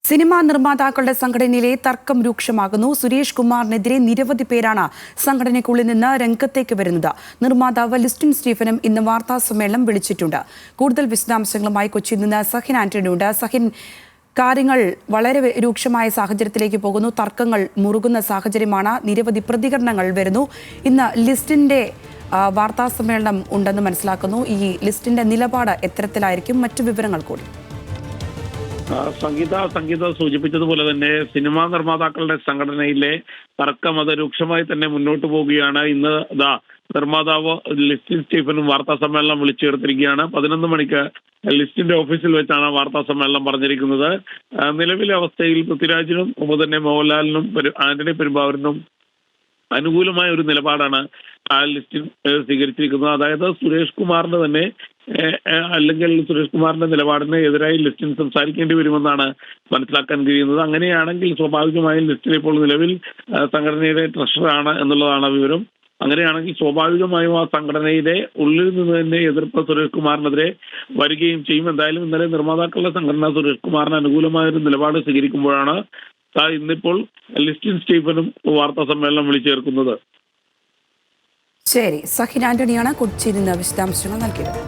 Cinema നിർമ്മാതാക്കളുടെ സംഘടനയിലെ തർക്കം രൂക്ഷമാകുന്നു. സുരേഷ് കുമാറിനെതിരെ നിരവധി പേരാണ് സംഘടനയ്ക്കുള്ളിൽ നിന്ന് രംഗത്തേക്ക് വരുന്നത്. നിർമ്മാതാവ് ലിസ്റ്റിൻ സ്റ്റീഫനും ഇന്ന് വാർത്താ സമ്മേളനം വിളിച്ചിട്ടുണ്ട്. കൂടുതൽ വിശദാംശങ്ങളുമായി കൊച്ചിയിൽ നിന്ന് സഹിൻ ആന്റണി ഉണ്ട്. സഹിൻ, കാര്യങ്ങൾ വളരെ രൂക്ഷമായ സാഹചര്യത്തിലേക്ക് പോകുന്നു. തർക്കങ്ങൾ മുറുകുന്ന സാഹചര്യമാണ്. നിരവധി പ്രതികരണങ്ങൾ വരുന്നു. ഇന്ന് ലിസ്റ്റിന്റെ വാർത്താ സമ്മേളനം ഉണ്ടെന്ന് മനസ്സിലാക്കുന്നു. ഈ ലിസ്റ്റിന്റെ നിലപാട് എത്തരത്തിലായിരിക്കും? മറ്റു വിവരങ്ങൾ കൂടി. സംഗീത സൂചിപ്പിച്ചതുപോലെ തന്നെ സിനിമാ നിർമ്മാതാക്കളുടെ സംഘടനയിലെ തർക്കം അത് രൂക്ഷമായി തന്നെ മുന്നോട്ട് പോവുകയാണ്. ഇന്ന് നിർമ്മാതാവ് ലിസ്റ്റിൻ സ്റ്റീഫനും വാർത്താ സമ്മേളനം വിളിച്ചു ചേർത്തിരിക്കുകയാണ്. 11 മണിക്ക് ലിസ്റ്റിന്റെ ഓഫീസിൽ വെച്ചാണ് വാർത്താ സമ്മേളനം പറഞ്ഞിരിക്കുന്നത്. നിലവിലെ അവസ്ഥയിൽ പൃഥ്വിരാജിനും ഒപ്പം തന്നെ മോഹൻലാലിനും ആന്റണി പെരുമ്പാവൂരിനും അനുകൂലമായ ഒരു നിലപാടാണ് ആ ലിസ്റ്റിൽ സ്വീകരിച്ചിരിക്കുന്നത്. അതായത് സുരേഷ് കുമാറിന്റെ തന്നെ അല്ലെങ്കിൽ സുരേഷ് കുമാറിന്റെ നിലപാടിന് എതിരായി ലിസ്റ്റിൻ സംസാരിക്കേണ്ടി വരുമെന്നാണ് മനസ്സിലാക്കാൻ കഴിയുന്നത്. അങ്ങനെയാണെങ്കിൽ സ്വാഭാവികമായും ലിസ്റ്റിൻ ഇപ്പോൾ നിലവിൽ സംഘടനയുടെ ട്രഷറാണ് എന്നുള്ളതാണ് വിവരം. അങ്ങനെയാണെങ്കിൽ സ്വാഭാവികമായും ആ സംഘടനയുടെ ഉള്ളിൽ നിന്ന് തന്നെ എതിർപ്പ് സുരേഷ് കുമാറിനെതിരെ വരികയും ചെയ്യും. എന്തായാലും ഇന്നലെ നിർമ്മാതാക്കളുടെ സംഘടന സുരേഷ് കുമാറിന് അനുകൂലമായ ഒരു നിലപാട് സ്വീകരിക്കുമ്പോഴാണ് ഇന്നിപ്പോൾ ലിസ്റ്റിൻ സ്റ്റീഫനും വാർത്താ സമ്മേളനം വിളിച്ചു ചേർക്കുന്നത്. ശരി, സഹിൻ ആന്റണിയാണ് കൊച്ചിയിൽ നിന്ന് വിശദാംശങ്ങൾ നൽകിയത്.